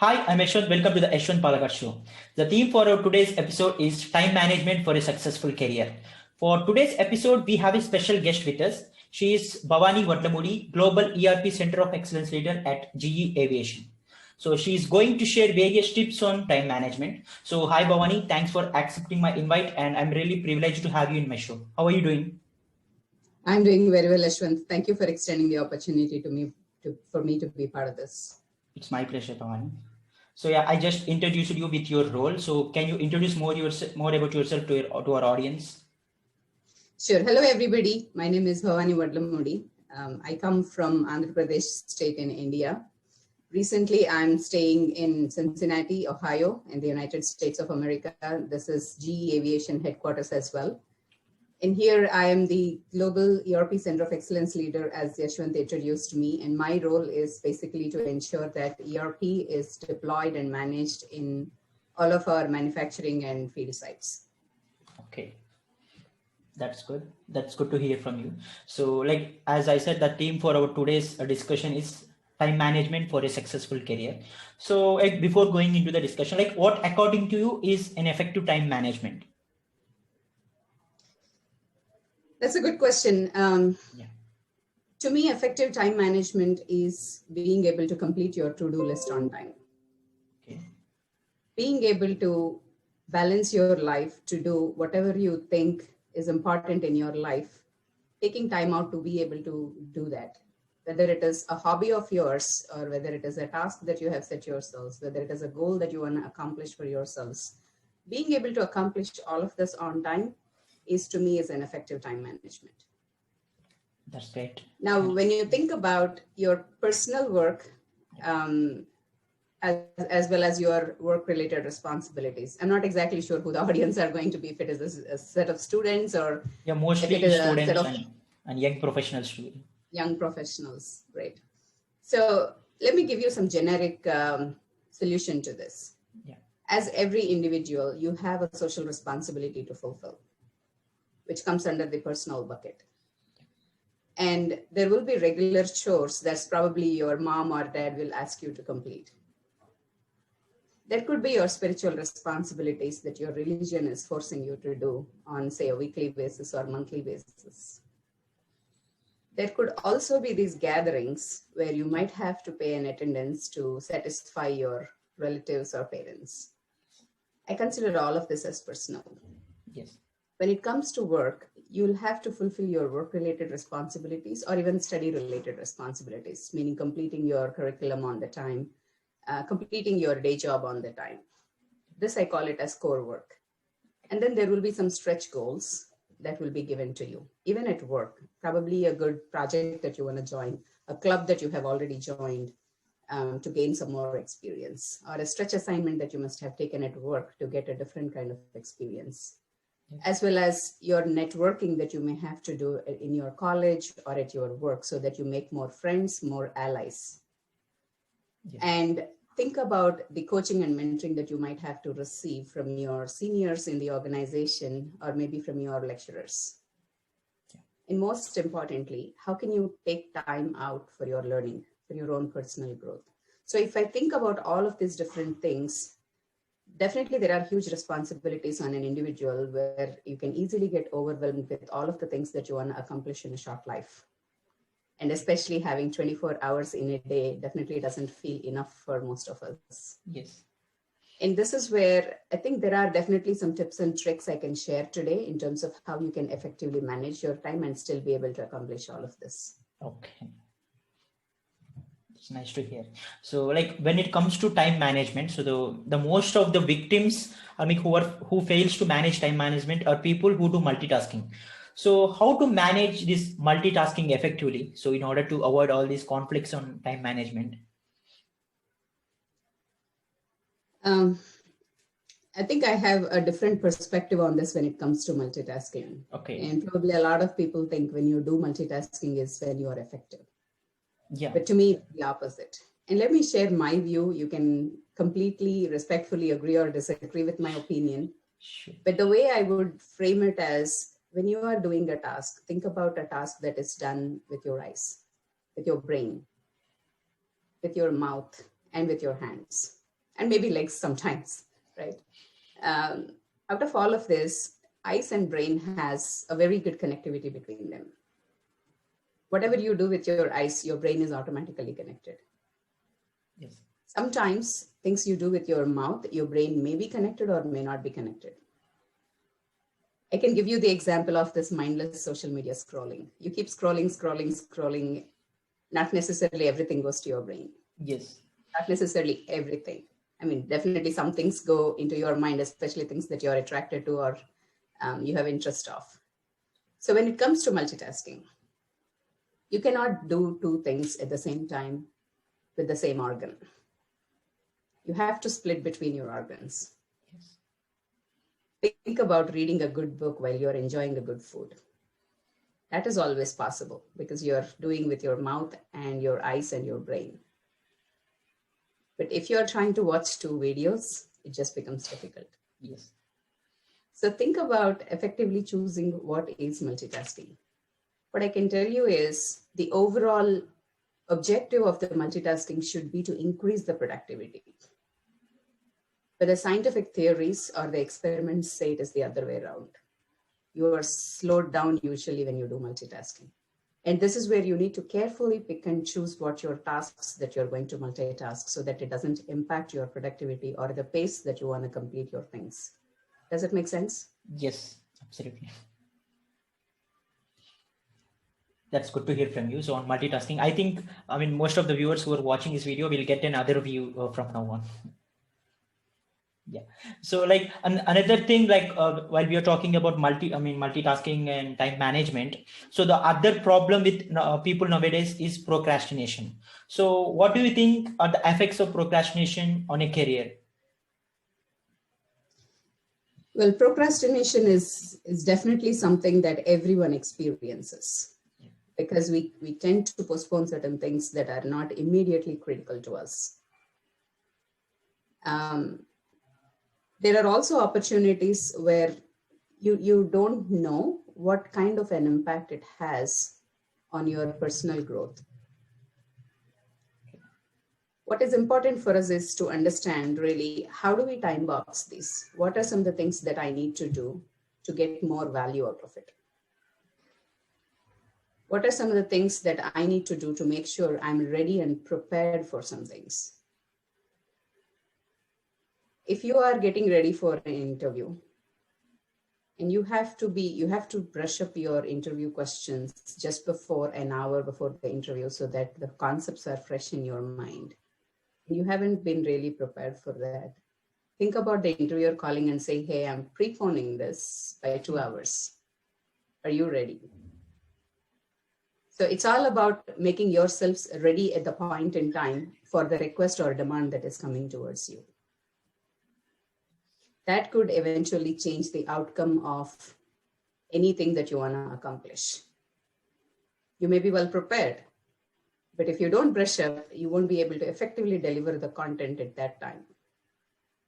Hi, I'm Yashwant. Welcome to the YASWANTH Palaghat show. The theme for our today's episode is time management for a successful career. For today's episode, we have a special guest with us. She is Bhavani Vadlamudi, Global ERP Center of Excellence Leader at GE Aviation. So she is going to share various tips on time management. So hi Bhavani, thanks for accepting my invite and I'm really privileged to have you in my show. How are you doing? I'm doing very well, Ashwant. Thank you for extending the opportunity for me to be part of this. It's my pleasure, Bhavani. So yeah, I just introduced you with your role. So can you introduce more about yourself to our audience? Sure. Hello, everybody. My name is Bhavani Vadlamudi. I come from Andhra Pradesh state in India. Recently, I'm staying in Cincinnati, Ohio, in the United States of America. This is GE Aviation headquarters as well. And here I am the Global ERP Center of Excellence Leader, as Yashwant introduced me. And my role is basically to ensure that ERP is deployed and managed in all of our manufacturing and field sites. Okay. That's good. That's good to hear from you. So like, as I said, the theme for our today's discussion is time management for a successful career. So like, before going into the discussion, like what according to you is an effective time management? That's a good question. To me, effective time management is being able to complete your to-do list on time. Okay. Being able to balance your life to do whatever you think is important in your life, taking time out to be able to do that. Whether it is a hobby of yours or whether it is a task that you have set yourselves, whether it is a goal that you want to accomplish for yourselves, being able to accomplish all of this on time is to me is an effective time management. That's great. Now, when you think about your personal work, as well as your work-related responsibilities, I'm not exactly sure who the audience are going to be, if it is a set of students or mostly students and young professionals. Young professionals, right? So let me give you some generic solution to this. Yeah. As every individual, you have a social responsibility to fulfill, which comes under the personal bucket. And there will be regular chores that's probably your mom or dad will ask you to complete. There could be your spiritual responsibilities that your religion is forcing you to do on, say, a weekly basis or monthly basis. There could also be these gatherings where you might have to pay an attendance to satisfy your relatives or parents. I consider all of this as personal. Yes. When it comes to work, you'll have to fulfill your work-related responsibilities or even study-related responsibilities, meaning completing your curriculum on the time, completing your day job on the time. This I call it as core work. And then there will be some stretch goals that will be given to you, even at work, probably a good project that you want to join, a club that you have already joined to gain some more experience, or a stretch assignment that you must have taken at work to get a different kind of experience. Yes. As well as your networking that you may have to do in your college or at your work so that you make more friends, more allies. Yes. And think about the coaching and mentoring that you might have to receive from your seniors in the organization or maybe from your lecturers. Yeah. And most importantly, how can you take time out for your learning, for your own personal growth? So if I think about all of these different things, definitely there are huge responsibilities on an individual where you can easily get overwhelmed with all of the things that you want to accomplish in a short life. And especially having 24 hours in a day definitely doesn't feel enough for most of us. Yes. And this is where I think there are definitely some tips and tricks I can share today in terms of how you can effectively manage your time and still be able to accomplish all of this. Okay. It's nice to hear. So like when it comes to time management, so the most of the victims, who fails to manage time management are people who do multitasking. So how to manage this multitasking effectively? So in order to avoid all these conflicts on time management. I think I have a different perspective on this when it comes to multitasking. Okay. And probably a lot of people think when you do multitasking is when you are effective. Yeah. But to me, it's the opposite. And let me share my view. You can completely respectfully agree or disagree with my opinion. Sure. But the way I would frame it as when you are doing a task, think about a task that is done with your eyes, with your brain, with your mouth, and with your hands. and maybe legs sometimes, right? Out of all of this, eyes and brain has a very good connectivity between them. Whatever you do with your eyes, your brain is automatically connected. Yes. Sometimes things you do with your mouth, your brain may be connected or may not be connected. I can give you the example of this mindless social media scrolling. You keep scrolling. Not necessarily everything goes to your brain. Yes. Not necessarily everything. I mean, definitely some things go into your mind, especially things that you're attracted to or you have interest of. So when it comes to multitasking, you cannot do two things at the same time with the same organ. You have to split between your organs. Yes. Think about reading a good book while you're enjoying a good food. That is always possible because you're doing with your mouth and your eyes and your brain. But if you're trying to watch two videos, it just becomes difficult. Yes. So think about effectively choosing what is multitasking. What I can tell you is the overall objective of the multitasking should be to increase the productivity. But the scientific theories or the experiments say it is the other way around. You are slowed down usually when you do multitasking. And this is where you need to carefully pick and choose what your tasks that you're going to multitask so that it doesn't impact your productivity or the pace that you want to complete your things. Does it make sense? Yes, absolutely. That's good to hear from you. So on multitasking, I think, most of the viewers who are watching this video will get another view from now on. Yeah. So like another thing, like while we are talking about multitasking and time management. So the other problem with people nowadays is procrastination. So what do you think are the effects of procrastination on a career? Well, procrastination is definitely something that everyone experiences because we tend to postpone certain things that are not immediately critical to us. There are also opportunities where you don't know what kind of an impact it has on your personal growth. What is important for us is to understand really how do we time box this? What are some of the things that I need to do to get more value out of it? What are some of the things that I need to do to make sure I'm ready and prepared for some things? If you are getting ready for an interview and you have to brush up your interview questions just before an hour before the interview so that the concepts are fresh in your mind. You haven't been really prepared for that. Think about the interviewer calling and saying, hey, I'm preponing this by 2 hours. Are you ready? So it's all about making yourselves ready at the point in time for the request or demand that is coming towards you. That could eventually change the outcome of anything that you want to accomplish. You may be well prepared, but if you don't brush up, you won't be able to effectively deliver the content at that time.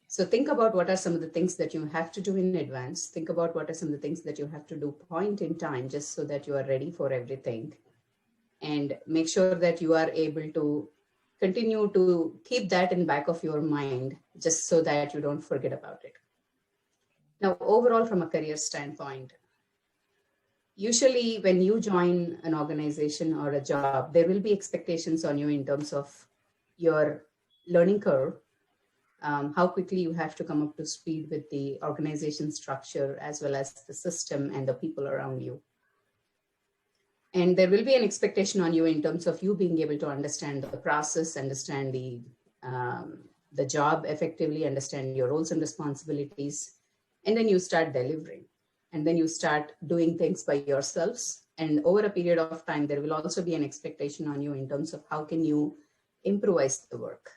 So think about what are some of the things that you have to do in advance. Think about what are some of the things that you have to do point in time, just so that you are ready for everything. And make sure that you are able to continue to keep that in back of your mind, just so that you don't forget about it. Now, overall, from a career standpoint, usually when you join an organization or a job, there will be expectations on you in terms of your learning curve, how quickly you have to come up to speed with the organization structure, as well as the system and the people around you. And there will be an expectation on you in terms of you being able to understand the process, understand the job effectively, understand your roles and responsibilities, and then you start delivering. And then you start doing things by yourselves. And over a period of time, there will also be an expectation on you in terms of how can you improvise the work.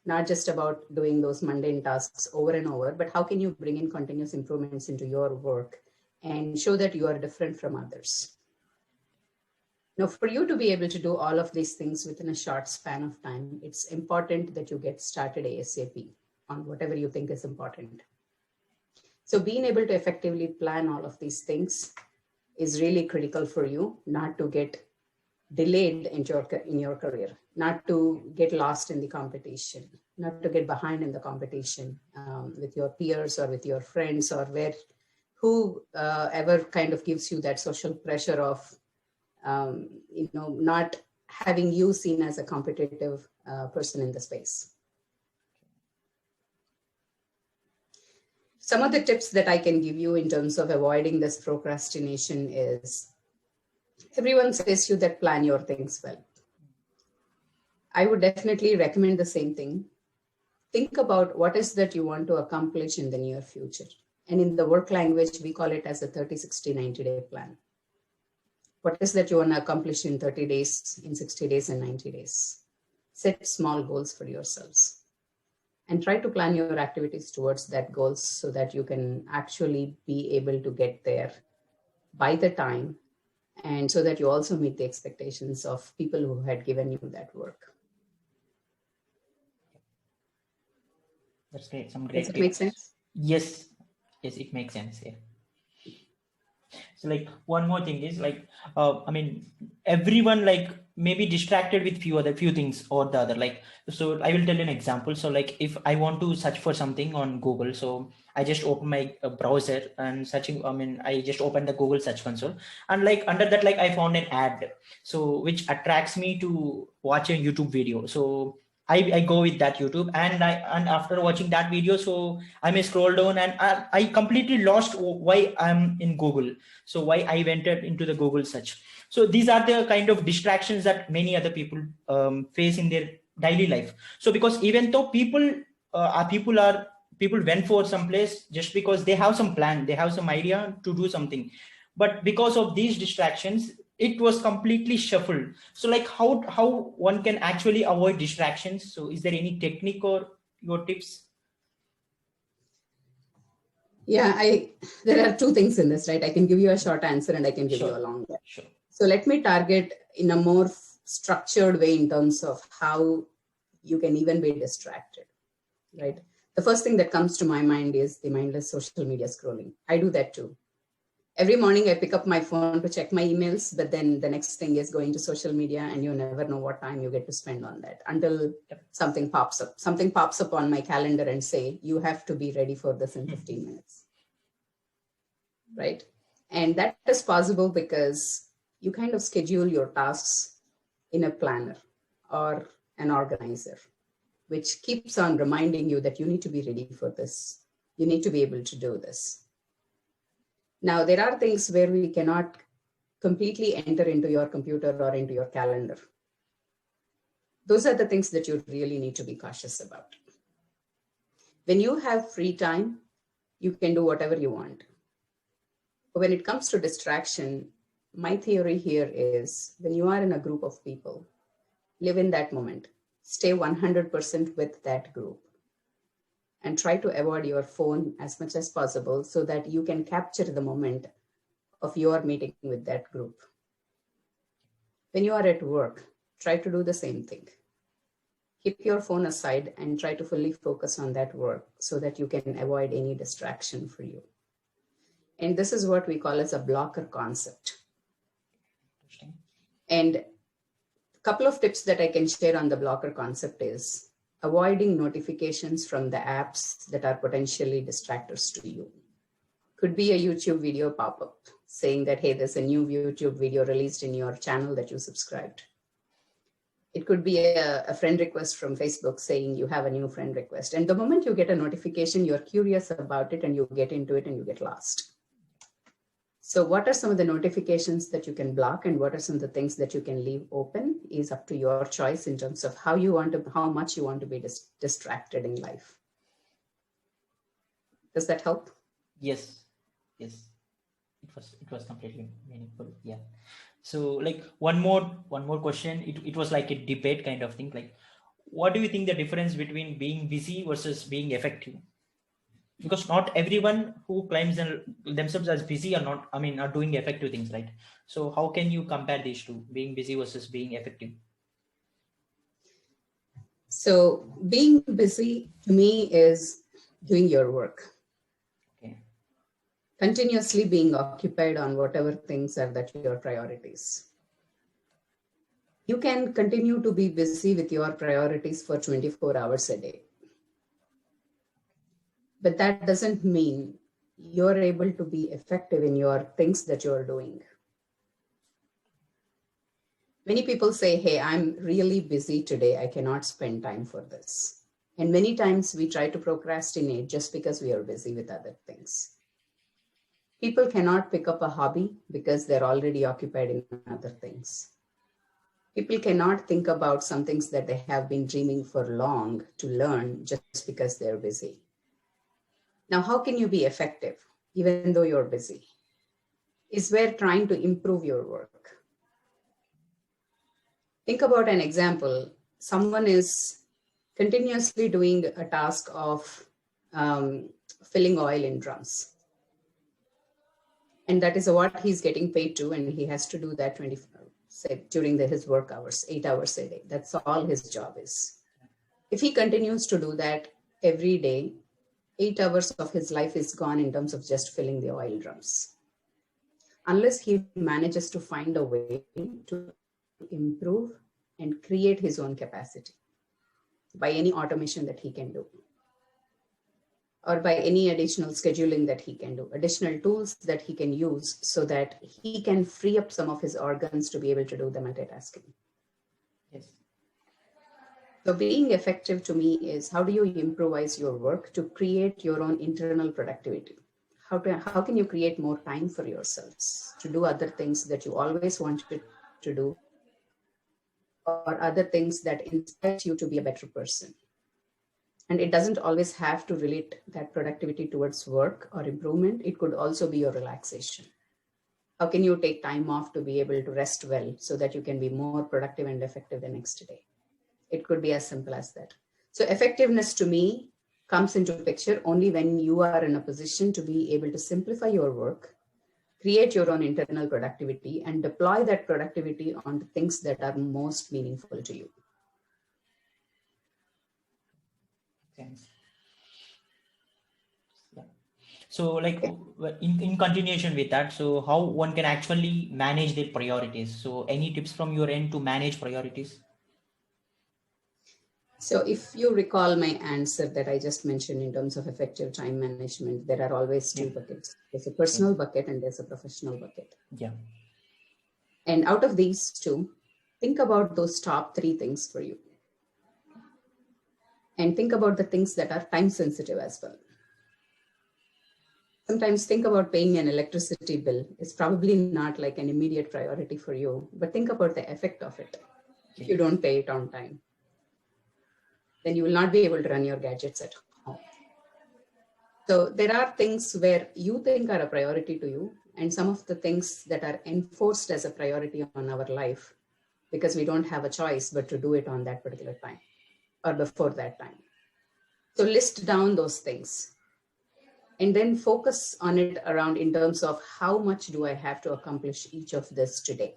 Not just about doing those mundane tasks over and over, but how can you bring in continuous improvements into your work and show that you are different from others. Now, for you to be able to do all of these things within a short span of time, it's important that you get started ASAP on whatever you think is important. So being able to effectively plan all of these things is really critical for you not to get delayed in your career, not to get lost in the competition, not to get behind in the competition with your peers or with your friends, or who ever kind of gives you that social pressure of not having you seen as a competitive person in the space. Some of the tips that I can give you in terms of avoiding this procrastination is, everyone says you that plan your things well. I would definitely recommend the same thing. Think about what is that you want to accomplish in the near future. And in the work language, we call it as a 30, 60, 90-day plan. What is that you want to accomplish in 30 days, in 60 days, and 90 days? Set small goals for yourselves and try to plan your activities towards that goals so that you can actually be able to get there by the time, and so that you also meet the expectations of people who had given you that work. That's great. Some great. Does it make sense? Yes. Yes, it makes sense. Yeah. So like one more thing is like, I mean, everyone like maybe distracted with few things or the other. Like, so I will tell you an example. So like if I want to search for something on Google, so I just open my browser and searching. I mean, I just open the Google search console, and like under that, like I found an ad, so which attracts me to watch a YouTube video. So I go with that YouTube, and after watching that video, so I may scroll down, and I completely lost why I'm in Google. So why I went into the Google search. So these are the kind of distractions that many other people face in their daily life. So because even though people went for some place just because they have some plan, they have some idea to do something, but because of these distractions, it was completely shuffled. So like how one can actually avoid distractions? So is there any technique or your tips? Yeah, there are two things in this, right? I can give you a short answer and I can give you a long one. Sure. So let me target in a more structured way in terms of how you can even be distracted, right? The first thing that comes to my mind is the mindless social media scrolling. I do that too. Every morning I pick up my phone to check my emails, but then the next thing is going to social media, and you never know what time you get to spend on that until something pops up. Something pops up on my calendar and say, you have to be ready for this in 15 minutes, right? And that is possible because you kind of schedule your tasks in a planner or an organizer, which keeps on reminding you that you need to be ready for this. You need to be able to do this. Now, there are things where we cannot completely enter into your computer or into your calendar. Those are the things that you really need to be cautious about. When you have free time, you can do whatever you want. But when it comes to distraction, my theory here is when you are in a group of people, live in that moment, stay 100% with that group, and try to avoid your phone as much as possible so that you can capture the moment of your meeting with that group. When you are at work, try to do the same thing. Keep your phone aside and try to fully focus on that work so that you can avoid any distraction for you. And this is what we call as a blocker concept. And a couple of tips that I can share on the blocker concept is avoiding notifications from the apps that are potentially distractors to you. Could be a YouTube video pop-up saying that, hey, there's a new YouTube video released in your channel that you subscribed. It could be a friend request from Facebook saying you have a new friend request. And the moment you get a notification, you're curious about it and you get into it and you get lost. So what are some of the notifications that you can block and what are some of the things that you can leave open is up to your choice in terms of how much you want to be distracted in life. Does that help? Yes. Yes. It was completely meaningful. Yeah. So like one more question. It was like a debate kind of thing. Like, what do you think the difference between being busy versus being effective? Because not everyone who claims themselves as busy are doing effective things, right? So how can you compare these two, being busy versus being effective? So being busy to me is doing your work. Okay. Continuously being occupied on whatever things are that your priorities. You can continue to be busy with your priorities for 24 hours a day. But that doesn't mean you're able to be effective in your things that you're doing. Many people say, hey, I'm really busy today. I cannot spend time for this. And many times we try to procrastinate just because we are busy with other things. People cannot pick up a hobby because they're already occupied in other things. People cannot think about some things that they have been dreaming for long to learn just because they're busy. Now, how can you be effective even though you're busy? Is where trying to improve your work. Think about an example. Someone is continuously doing a task of filling oil in drums. And that is what he's getting paid to, and he has to do that during his work hours, 8 hours a day. That's all his job is. If he continues to do that every day, 8 hours of his life is gone in terms of just filling the oil drums. Unless he manages to find a way to improve and create his own capacity by any automation that he can do, or by any additional scheduling that he can do, additional tools that he can use so that he can free up some of his organs to be able to do the multitasking. Yes. So being effective to me is, how do you improvise your work to create your own internal productivity? How can you create more time for yourselves to do other things that you always wanted to do, or other things that inspire you to be a better person? And it doesn't always have to relate that productivity towards work or improvement. It could also be your relaxation. How can you take time off to be able to rest well so that you can be more productive and effective the next day? It could be as simple as that. So effectiveness to me comes into picture only when you are in a position to be able to simplify your work, create your own internal productivity, and deploy that productivity on things that are most meaningful to you. Thanks. Yeah. So like in continuation with that, so how one can actually manage their priorities? So any tips from your end to manage priorities? So if you recall my answer that I just mentioned in terms of effective time management, there are always two buckets. There's a personal bucket and there's a professional bucket. Yeah. And out of these two, think about those top three things for you. And think about the things that are time sensitive as well. Sometimes think about paying an electricity bill. It's probably not like an immediate priority for you, but think about the effect of it. If you don't pay it on time, then you will not be able to run your gadgets at home. So there are things where you think are a priority to you, and some of the things that are enforced as a priority on our life because we don't have a choice but to do it on that particular time or before that time. So list down those things and then focus on it around in terms of how much do I have to accomplish each of this today?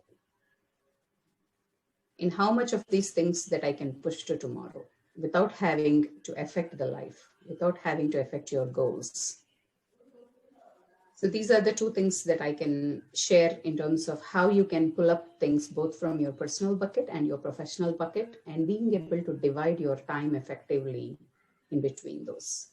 In how much of these things that I can push to tomorrow without having to affect the life, without having to affect your goals. So these are the two things that I can share in terms of how you can pull up things both from your personal bucket and your professional bucket and being able to divide your time effectively in between those.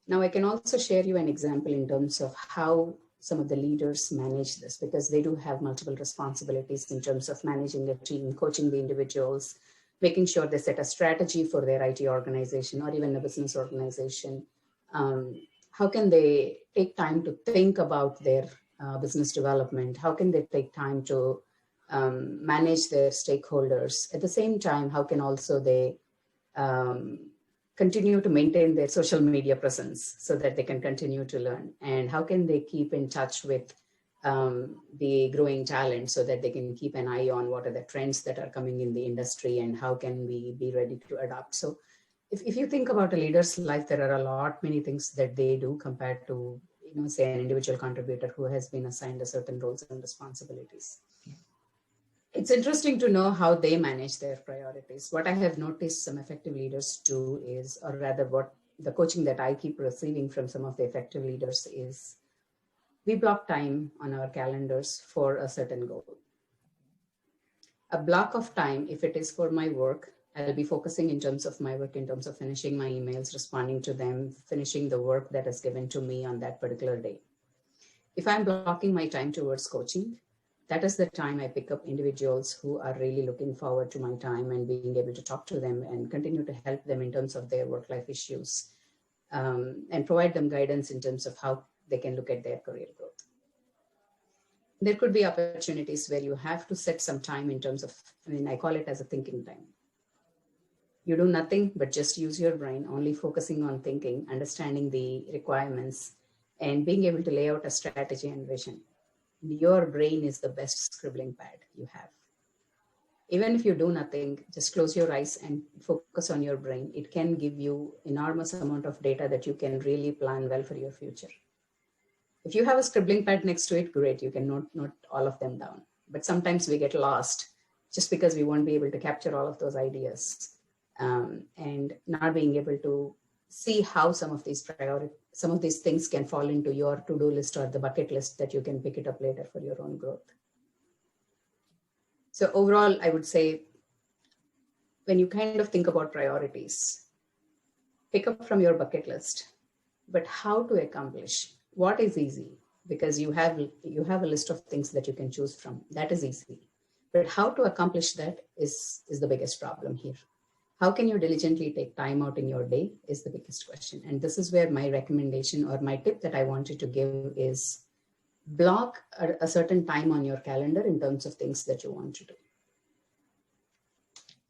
Now, I can also share you an example in terms of how some of the leaders manage this, because they do have multiple responsibilities in terms of managing a team, coaching the individuals, making sure they set a strategy for their IT organization or even a business organization. How can they take time to think about their business development? How can they take time to manage their stakeholders? At the same time, how can also they continue to maintain their social media presence so that they can continue to learn? And how can they keep in touch with the growing talent so that they can keep an eye on what are the trends that are coming in the industry and how can we be ready to adapt? So if you think about a leader's life, there are a lot many things that they do compared to, say an individual contributor who has been assigned a certain roles and responsibilities. It's interesting to know how they manage their priorities. What I have noticed some effective leaders do is, or rather what the coaching that I keep receiving from some of the effective leaders is, we block time on our calendars for a certain goal. A block of time, if it is for my work, I'll be focusing in terms of my work, in terms of finishing my emails, responding to them, finishing the work that is given to me on that particular day. If I'm blocking my time towards coaching, that is the time I pick up individuals who are really looking forward to my time and being able to talk to them and continue to help them in terms of their work-life issues, and provide them guidance in terms of how they can look at their career growth. There could be opportunities where you have to set some time in terms of, I call it as a thinking time. You do nothing but just use your brain, only focusing on thinking, understanding the requirements, and being able to lay out a strategy and vision. Your brain is the best scribbling pad you have. Even if you do nothing, just close your eyes and focus on your brain. It can give you enormous amount of data that you can really plan well for your future. If you have a scribbling pad next to it, great, you can note all of them down. But sometimes we get lost just because we won't be able to capture all of those ideas, and not being able to see how some of these things can fall into your to-do list or the bucket list that you can pick it up later for your own growth. So overall, I would say, when you kind of think about priorities, pick up from your bucket list, but how to accomplish. What is easy? Because you have a list of things that you can choose from. That is easy. But how to accomplish that is the biggest problem here. How can you diligently take time out in your day is the biggest question. And this is where my recommendation or my tip that I wanted to give is block a certain time on your calendar in terms of things that you want to do.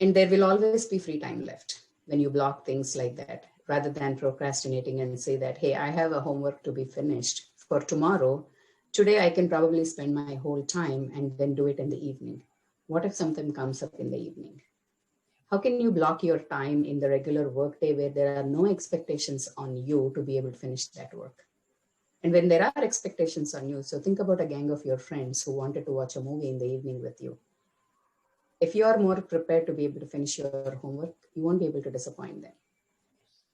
And there will always be free time left when you block things like that, rather than procrastinating and say that, hey, I have a homework to be finished for tomorrow. Today, I can probably spend my whole time and then do it in the evening. What if something comes up in the evening? How can you block your time in the regular workday where there are no expectations on you to be able to finish that work? And when there are expectations on you, so think about a gang of your friends who wanted to watch a movie in the evening with you. If you are more prepared to be able to finish your homework, you won't be able to disappoint them.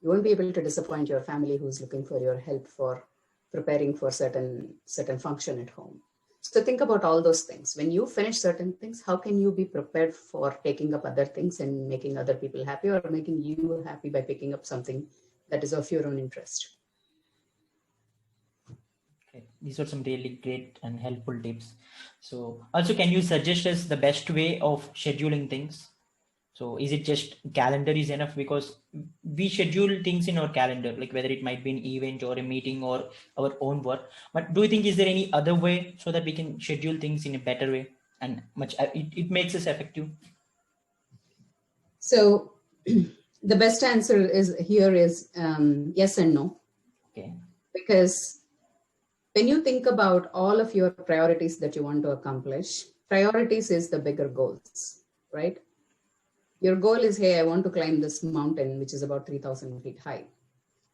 You won't be able to disappoint your family who's looking for your help for preparing for certain function at home. So think about all those things. When you finish certain things, how can you be prepared for taking up other things and making other people happy, or making you happy by picking up something that is of your own interest? Okay. These are some really great and helpful tips. So also, can you suggest us the best way of scheduling things? So is it just calendar is enough? Because we schedule things in our calendar, like whether it might be an event or a meeting or our own work. But do you think is there any other way so that we can schedule things in a better way and it makes us effective? So the best answer is yes and no. Okay. Because when you think about all of your priorities that you want to accomplish, priorities is the bigger goals, right? Your goal is, hey, I want to climb this mountain, which is about 3,000 feet high.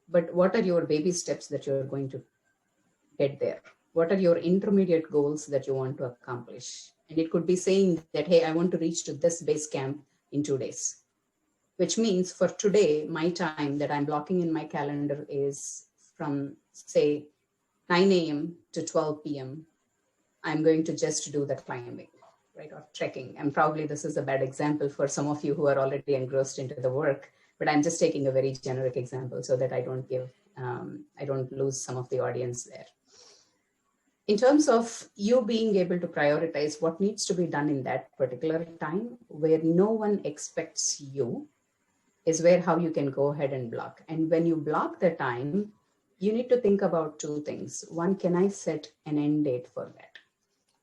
But what are your baby steps that you're going to get there? What are your intermediate goals that you want to accomplish? And it could be saying that, hey, I want to reach to this base camp in 2 days, which means for today, my time that I'm blocking in my calendar is from, say, 9 a.m. to 12 p.m. I'm going to just do the climbing, right, or trekking. And probably this is a bad example for some of you who are already engrossed into the work, but I'm just taking a very generic example so that I don't lose some of the audience there. In terms of you being able to prioritize what needs to be done in that particular time where no one expects you is where how you can go ahead and block. And when you block the time, you need to think about two things. One, can I set an end date for that?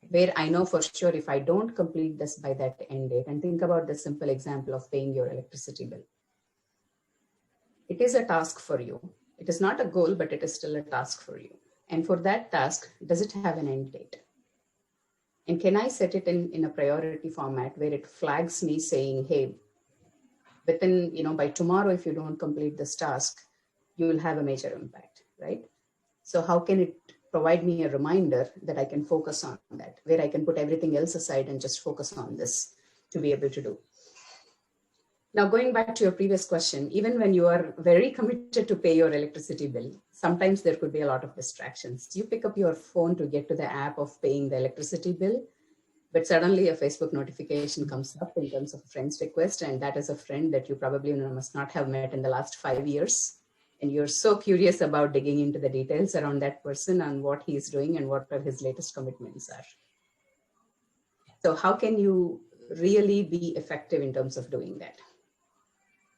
Where I know for sure if I don't complete this by that end date, and think about the simple example of paying your electricity bill. It is a task for you. It is not a goal, but it is still a task for you. And for that task, does it have an end date? And can I set it in a priority format where it flags me saying, hey, within, by tomorrow, if you don't complete this task, you will have a major impact, right? So how can it provide me a reminder that I can focus on that, where I can put everything else aside and just focus on this to be able to do? Now, going back to your previous question, even when you are very committed to pay your electricity bill, sometimes there could be a lot of distractions. You pick up your phone to get to the app of paying the electricity bill, but suddenly a Facebook notification comes up in terms of a friend's request, and that is a friend that you probably must not have met in the last 5 years. And you're so curious about digging into the details around that person and what he's doing and what his latest commitments are. So how can you really be effective in terms of doing that?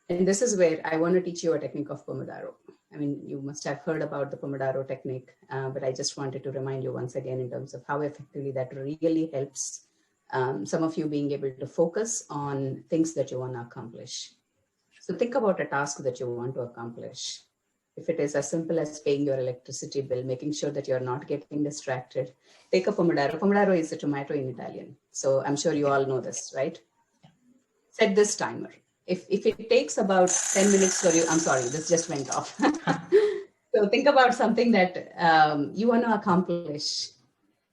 And this is where I want to teach you a technique of Pomodoro. I mean, you must have heard about the Pomodoro technique, but I just wanted to remind you once again in terms of how effectively that really helps some of you being able to focus on things that you want to accomplish. So think about a task that you want to accomplish. If it is as simple as paying your electricity bill, making sure that you're not getting distracted, take a Pomodoro. Pomodoro is a tomato in Italian. So I'm sure you all know this, right? Set this timer. If it takes about 10 minutes for you, I'm sorry, this just went off. So think about something that you want to accomplish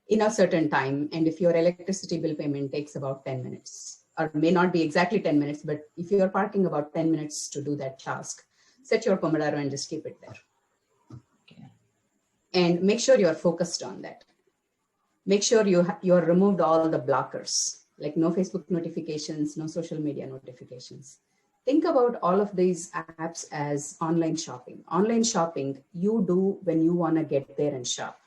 in a certain time. And if your electricity bill payment takes about 10 minutes, or may not be exactly 10 minutes, but if you're parking about 10 minutes to do that task, set your Pomodoro and just keep it there. Okay. And make sure you're focused on that. Make sure you're removed all the blockers, like no Facebook notifications, no social media notifications. Think about all of these apps as online shopping. Online shopping, you do when you want to get there and shop.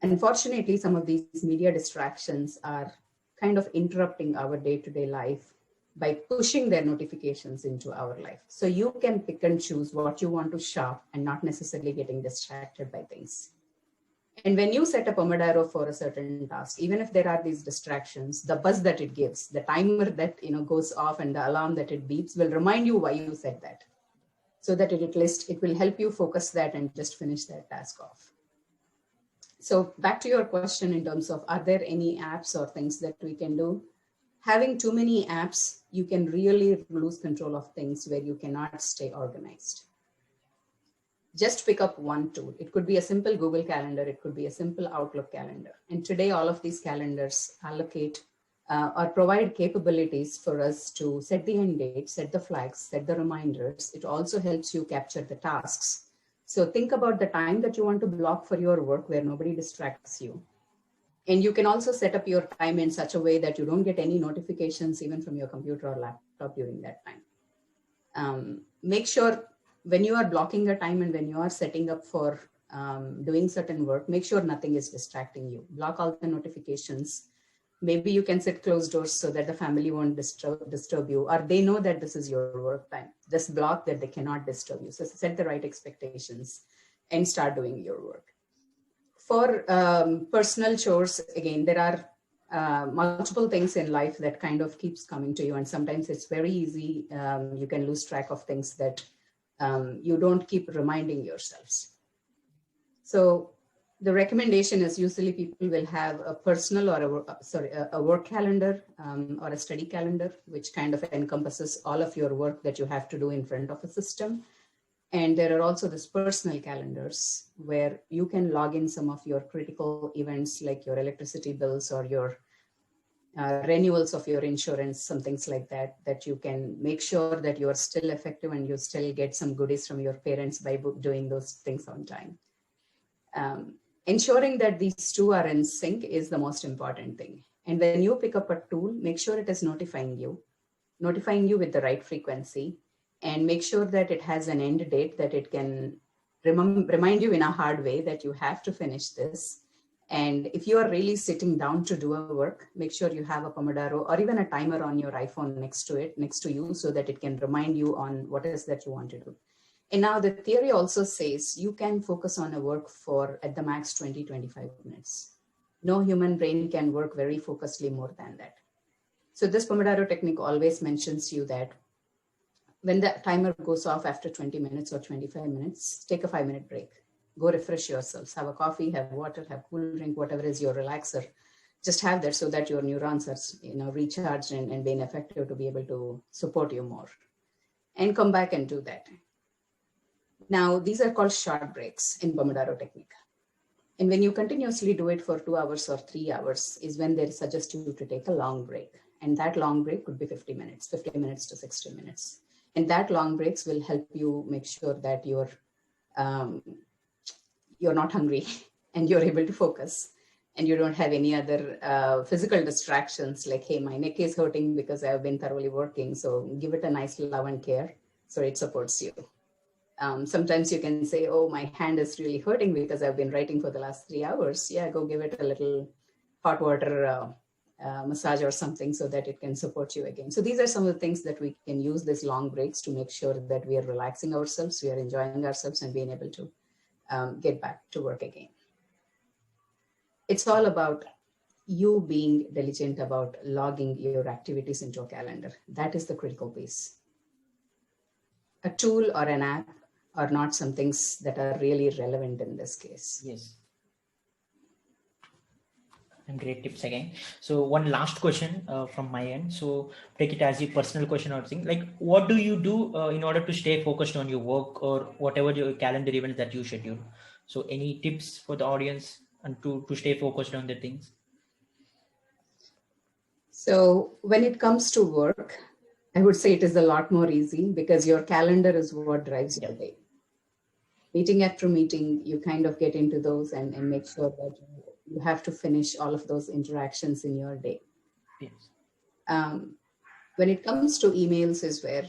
Unfortunately, some of these media distractions are kind of interrupting our day-to-day life by pushing their notifications into our life. So you can pick and choose what you want to shop and not necessarily getting distracted by things. And when you set a Pomodoro for a certain task, even if there are these distractions, the buzz that it gives, the timer that goes off and the alarm that it beeps will remind you why you said that. So that at least it will help you focus that and just finish that task off. So back to your question in terms of, are there any apps or things that we can do? Having too many apps, you can really lose control of things where you cannot stay organized. Just pick up one tool. It could be a simple Google Calendar. It could be a simple Outlook calendar. And today, all of these calendars allocate or provide capabilities for us to set the end date, set the flags, set the reminders. It also helps you capture the tasks. So think about the time that you want to block for your work where nobody distracts you. And you can also set up your time in such a way that you don't get any notifications even from your computer or laptop during that time. Make sure when you are blocking a time and when you are setting up for doing certain work, make sure nothing is distracting you. Block all the notifications. Maybe you can set closed doors so that the family won't disturb you, or they know that this is your work time. Just block that they cannot disturb you. So set the right expectations and start doing your work. For personal chores, again, there are multiple things in life that kind of keeps coming to you. And sometimes it's very easy. You can lose track of things that you don't keep reminding yourselves. So the recommendation is usually people will have a personal or a work calendar or a study calendar, which kind of encompasses all of your work that you have to do in front of a system. And there are also these personal calendars where you can log in some of your critical events like your electricity bills or your renewals of your insurance, some things like that, that you can make sure that you are still effective and you still get some goodies from your parents by doing those things on time. Ensuring that these two are in sync is the most important thing. And when you pick up a tool, make sure it is notifying you with the right frequency, and make sure that it has an end date that it can remind you in a hard way that you have to finish this. And if you are really sitting down to do a work, make sure you have a Pomodoro or even a timer on your iPhone next to you, so that it can remind you on what it is that you want to do. And now the theory also says you can focus on a work for at the max 20-25 minutes. No human brain can work very focusedly more than that. So this Pomodoro technique always mentions you that when the timer goes off after 20 minutes or 25 minutes, take a 5-minute break. Go refresh yourselves, have a coffee, have water, have cool drink, whatever is your relaxer. Just have that so that your neurons are recharged and being effective to be able to support you more. And come back and do that. Now, these are called short breaks in Pomodoro technique. And when you continuously do it for 2 hours or 3 hours is when they suggest you to take a long break. And that long break could be 50 minutes to 60 minutes. And that long breaks will help you make sure that you're not hungry and you're able to focus. and you don't have any other physical distractions like, hey, my neck is hurting because I've been thoroughly working. So give it a nice love and care so it supports you. Sometimes you can say, oh, my hand is really hurting because I've been writing for the last 3 hours. Yeah, go give it a little hot water massage or something so that it can support you again. So these are some of the things that we can use these long breaks to make sure that we are relaxing ourselves, we are enjoying ourselves, and being able to get back to work again. It's all about you being diligent about logging your activities into a calendar. That is the critical piece. A tool or an app are not some things that are really relevant in this case. Yes. And great tips again. So one last question from my end. So take it as a personal question or thing. Like, what do you do in order to stay focused on your work or whatever your calendar events that you schedule? So any tips for the audience and to stay focused on the things? So when it comes to work, I would say it is a lot more easy because your calendar is what drives your day. Meeting after meeting, you kind of get into those and make sure that you have to finish all of those interactions in your day. Yes. When it comes to emails is where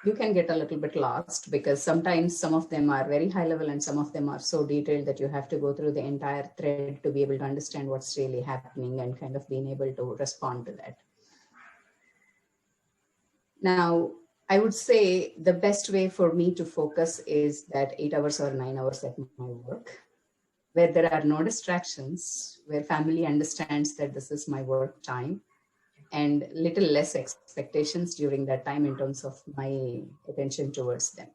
you can get a little bit lost because sometimes some of them are very high level and some of them are so detailed that you have to go through the entire thread to be able to understand what's really happening and kind of being able to respond to that. Now, I would say the best way for me to focus is that 8 hours or 9 hours at my work, where there are no distractions, where family understands that this is my work time, and little less expectations during that time in terms of my attention towards them,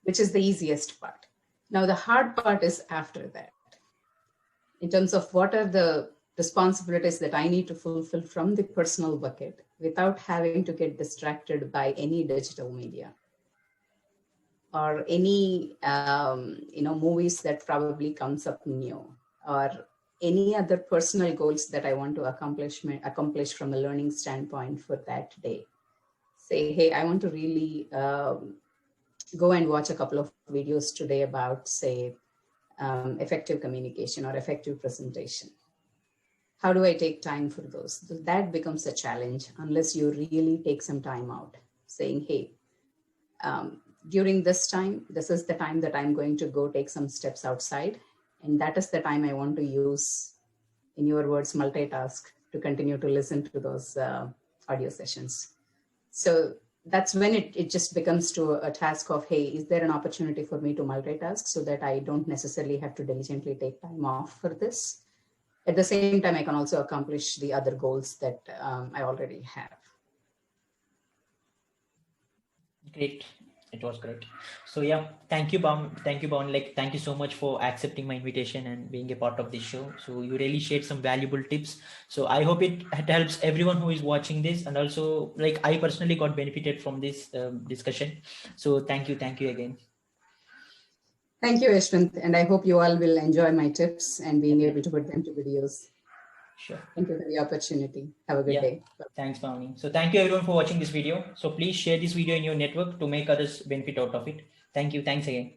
which is the easiest part. Now, the hard part is after that, in terms of what are the responsibilities that I need to fulfill from the personal bucket without having to get distracted by any digital media or any movies that probably comes up new, or any other personal goals that I want to accomplish from a learning standpoint for that day. Say, hey, I want to really go and watch a couple of videos today about, say, effective communication or effective presentation. How do I take time for those? That becomes a challenge unless you really take some time out, saying, hey, during this time, this is the time that I'm going to go take some steps outside. And that is the time I want to use, in your words, multitask to continue to listen to those audio sessions. So that's when it just becomes to a task of, hey, is there an opportunity for me to multitask so that I don't necessarily have to diligently take time off for this? At the same time, I can also accomplish the other goals that I already have. Great. It was great. So yeah, thank you, Bhavani. Like, thank you so much for accepting my invitation and being a part of this show. So you really shared some valuable tips. So I hope it helps everyone who is watching this, and also, like, I personally got benefited from this discussion. So thank you again. Thank you, Yashwant, and I hope you all will enjoy my tips and being able to put them to good use. Sure. Thank you for the opportunity. Have a good day. Thanks, Bhavani. So thank you everyone for watching this video. So please share this video in your network to make others benefit out of it. Thank you. Thanks again.